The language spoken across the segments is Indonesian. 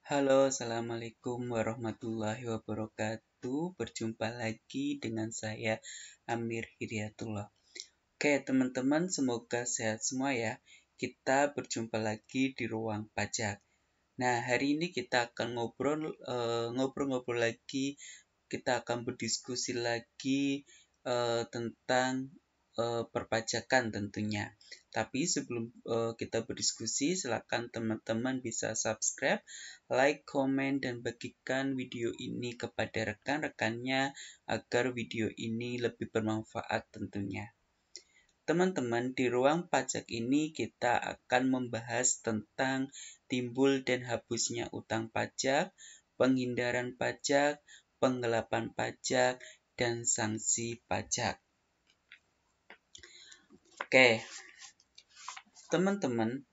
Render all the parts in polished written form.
Halo, Assalamualaikum warahmatullahi wabarakatuh. Berjumpa lagi dengan saya, Amir Hidayatullah. Oke, teman-teman, semoga sehat semua ya. Kita berjumpa lagi di ruang pajak. Nah, hari ini kita akan ngobrol-ngobrol lagi. Kita akan berdiskusi lagi tentang perpajakan tentunya. Tapi sebelum kita berdiskusi, silakan teman-teman bisa subscribe, like, komen, dan bagikan video ini kepada rekan-rekannya agar video ini lebih bermanfaat tentunya. Teman-teman, di ruang pajak ini kita akan membahas tentang timbul dan hapusnya utang pajak, penghindaran pajak, penggelapan pajak, dan sanksi pajak. Oke, teman-teman,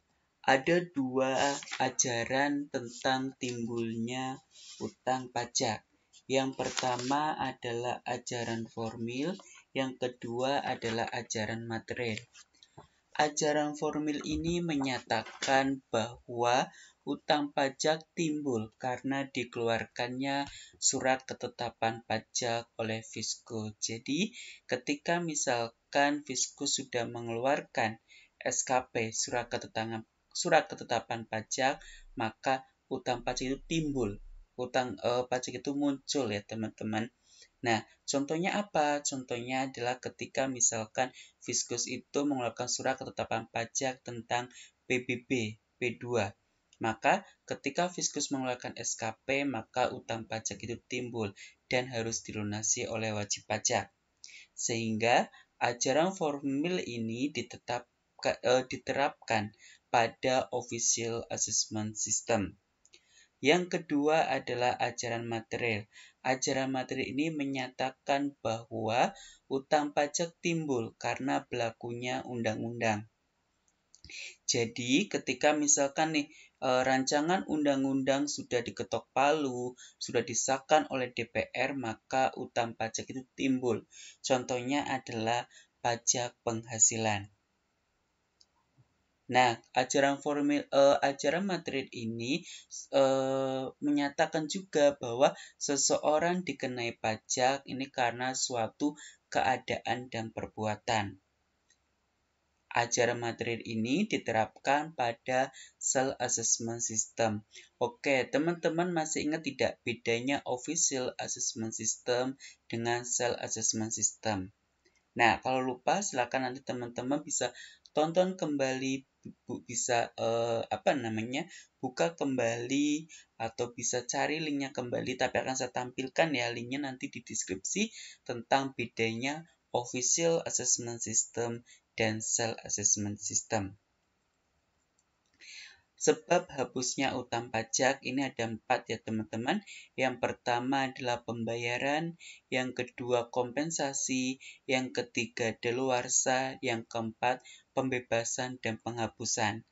ada dua ajaran tentang timbulnya utang pajak. Yang pertama adalah ajaran formil, yang kedua adalah ajaran material. Ajaran formil ini menyatakan bahwa utang pajak timbul karena dikeluarkannya surat ketetapan pajak oleh Fiskus. Jadi, ketika misalkan Fiskus sudah mengeluarkan SKP, surat ketetapan pajak, maka utang pajak itu timbul. Utang pajak itu muncul ya, teman-teman. Nah, contohnya apa? Contohnya adalah ketika misalkan Fiskus itu mengeluarkan surat ketetapan pajak tentang PBB P2. Maka ketika Fiskus mengeluarkan SKP, maka utang pajak itu timbul dan harus dilunasi oleh wajib pajak. Sehingga ajaran formil ini diterapkan pada Official Assessment System. Yang kedua adalah ajaran material. Ajaran material ini menyatakan bahwa utang pajak timbul karena berlakunya undang-undang. Jadi ketika misalkan nih rancangan undang-undang sudah diketok palu, sudah disahkan oleh DPR, maka utang pajak itu timbul. Contohnya adalah pajak penghasilan. Nah, ajaran material ini menyatakan juga bahwa seseorang dikenai pajak ini karena suatu keadaan dan perbuatan. Ajaran material ini diterapkan pada Self Assessment System. Oke, teman-teman masih ingat tidak bedanya Official Assessment System dengan Self Assessment System? Nah, kalau lupa silakan nanti teman-teman bisa tonton kembali, bisa buka kembali atau bisa cari linknya kembali, tapi akan saya tampilkan ya linknya nanti di deskripsi tentang bedanya Official Assessment System dan Self Assessment System. Sebab hapusnya utang pajak ini ada 4 ya teman-teman. Yang pertama adalah pembayaran, yang kedua kompensasi, yang ketiga daluarsa, yang keempat pembebasan dan penghapusan.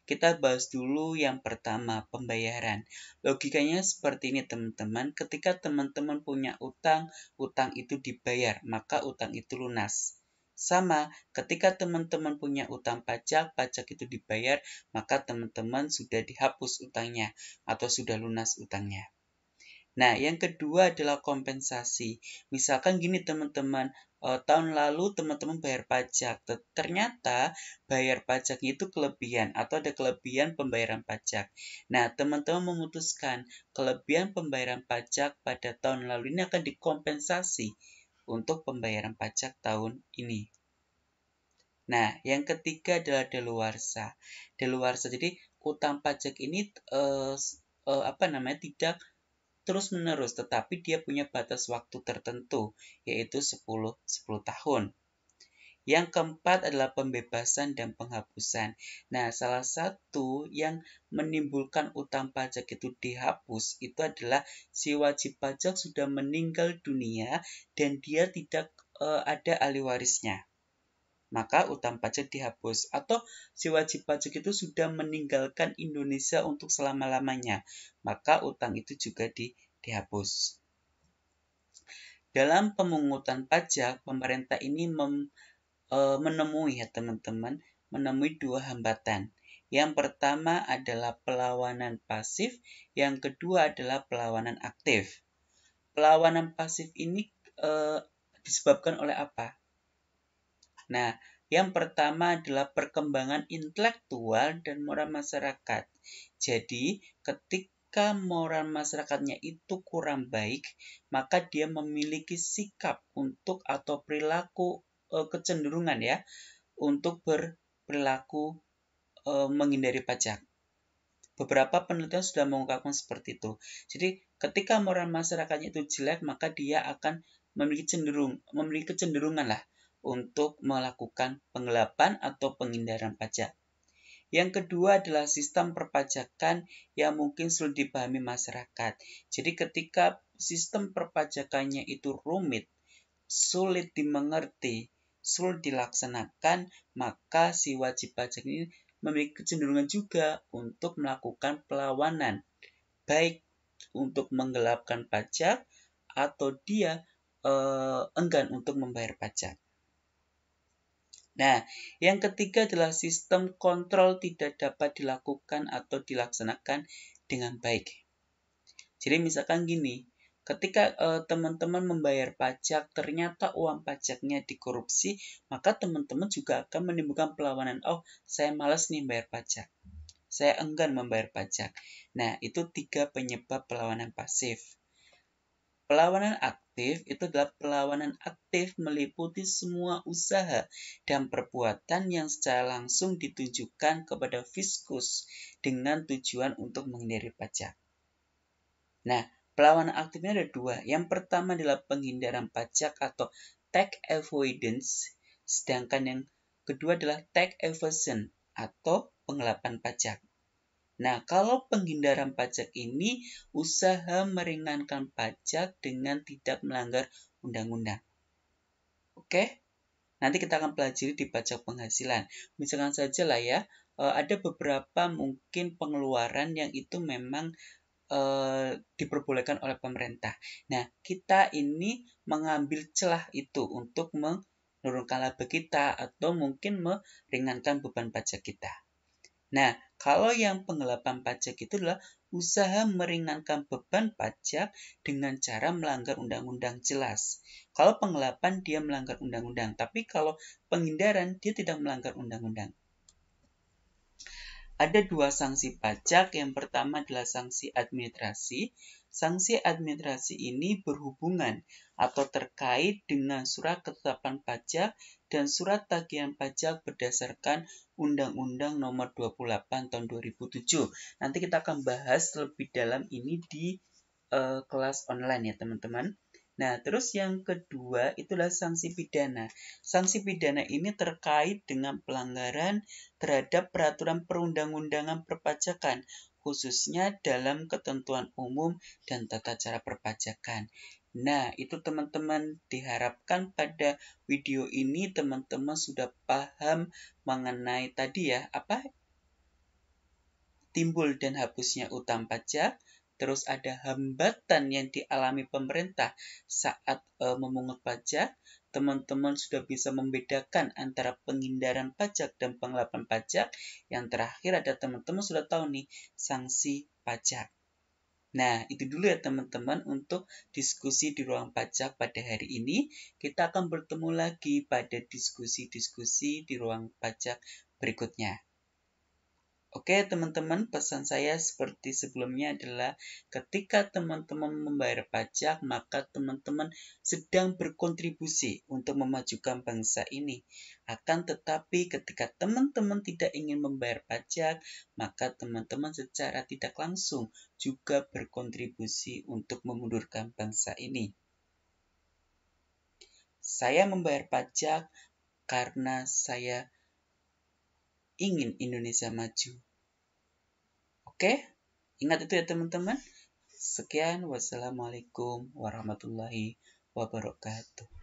Kita bahas dulu yang pertama, pembayaran. Logikanya seperti ini teman-teman, ketika teman-teman punya utang, utang itu dibayar, maka utang itu lunas. Sama, ketika teman-teman punya utang pajak, pajak itu dibayar, maka teman-teman sudah dihapus utangnya atau sudah lunas utangnya. Nah, yang kedua adalah kompensasi. Misalkan gini teman-teman, tahun lalu teman-teman bayar pajak, ternyata bayar pajaknya itu kelebihan atau ada kelebihan pembayaran pajak. Nah, teman-teman memutuskan kelebihan pembayaran pajak pada tahun lalu ini akan dikompensasi untuk pembayaran pajak tahun ini. Nah, yang ketiga adalah daluarsa. Daluarsa, jadi utang pajak ini tidak terus-menerus, tetapi dia punya batas waktu tertentu, yaitu 10 tahun. Yang keempat adalah pembebasan dan penghapusan. Nah, salah satu yang menimbulkan utang pajak itu dihapus, itu adalah si wajib pajak sudah meninggal dunia dan dia tidak ada ahli warisnya. Maka utang pajak dihapus. Atau si wajib pajak itu sudah meninggalkan Indonesia untuk selama-lamanya, maka utang itu juga dihapus. Dalam pemungutan pajak, pemerintah ini menemui ya teman-teman, menemui dua hambatan. Yang pertama adalah perlawanan pasif, yang kedua adalah perlawanan aktif. Perlawanan pasif ini disebabkan oleh apa? Nah, yang pertama adalah perkembangan intelektual dan moral masyarakat. Jadi, ketika moral masyarakatnya itu kurang baik, maka dia memiliki sikap untuk atau perilaku kecenderungan ya untuk berperilaku menghindari pajak. Beberapa penelitian sudah mengungkapkan seperti itu. Jadi, ketika moral masyarakatnya itu jelek, maka dia akan memiliki kecenderungan lah untuk melakukan penggelapan atau penghindaran pajak. Yang kedua adalah sistem perpajakan yang mungkin sulit dipahami masyarakat. Jadi ketika sistem perpajakannya itu rumit, sulit dimengerti, sulit dilaksanakan, maka si wajib pajak ini memiliki kecenderungan juga untuk melakukan perlawanan, baik untuk menggelapkan pajak atau dia enggan untuk membayar pajak. Nah, yang ketiga adalah sistem kontrol tidak dapat dilakukan atau dilaksanakan dengan baik. Jadi misalkan gini, ketika teman-teman membayar pajak, ternyata uang pajaknya dikorupsi, maka teman-teman juga akan menimbulkan perlawanan. Oh, saya malas nih bayar pajak. Saya enggan membayar pajak. Nah, itu 3 penyebab perlawanan pasif. Perlawanan aktif itu adalah perlawanan aktif meliputi semua usaha dan perbuatan yang secara langsung ditujukan kepada fiskus dengan tujuan untuk menghindari pajak. Nah, perlawanan aktifnya ada 2. Yang pertama adalah penghindaran pajak atau tax avoidance, sedangkan yang kedua adalah tax evasion atau penggelapan pajak. Nah, kalau penghindaran pajak ini usaha meringankan pajak dengan tidak melanggar undang-undang. Oke? Nanti kita akan pelajari di pajak penghasilan. Misalkan saja lah ya, ada beberapa mungkin pengeluaran yang itu memang diperbolehkan oleh pemerintah. Nah, kita ini mengambil celah itu untuk menurunkan laba kita atau mungkin meringankan beban pajak kita. Nah, kalau yang penggelapan pajak itu adalah usaha meringankan beban pajak dengan cara melanggar undang-undang jelas. Kalau penggelapan dia melanggar undang-undang, tapi kalau penghindaran dia tidak melanggar undang-undang. Ada 2 sanksi pajak. Yang pertama adalah sanksi administrasi. Sanksi administrasi ini berhubungan atau terkait dengan surat ketetapan pajak dan surat tagihan pajak berdasarkan Undang-Undang Nomor 28 Tahun 2007. Nanti kita akan bahas lebih dalam ini di kelas online ya teman-teman. Nah, terus yang kedua itulah sanksi pidana. Sanksi pidana ini terkait dengan pelanggaran terhadap peraturan perundang-undangan perpajakan, khususnya dalam ketentuan umum dan tata cara perpajakan. Nah, itu teman-teman diharapkan pada video ini teman-teman sudah paham mengenai tadi ya, timbul dan hapusnya utang pajak, terus ada hambatan yang dialami pemerintah saat memungut pajak. Teman-teman sudah bisa membedakan antara penghindaran pajak dan penggelapan pajak. Yang terakhir ada teman-teman sudah tahu nih, sanksi pajak. Nah, itu dulu ya teman-teman untuk diskusi di ruang pajak pada hari ini. Kita akan bertemu lagi pada diskusi-diskusi di ruang pajak berikutnya. Oke teman-teman, pesan saya seperti sebelumnya adalah ketika teman-teman membayar pajak, maka teman-teman sedang berkontribusi untuk memajukan bangsa ini. Akan tetapi ketika teman-teman tidak ingin membayar pajak, maka teman-teman secara tidak langsung juga berkontribusi untuk memundurkan bangsa ini. Saya membayar pajak karena saya ingin Indonesia maju. Oke, ingat itu ya teman-teman. Sekian, wassalamualaikum warahmatullahi wabarakatuh.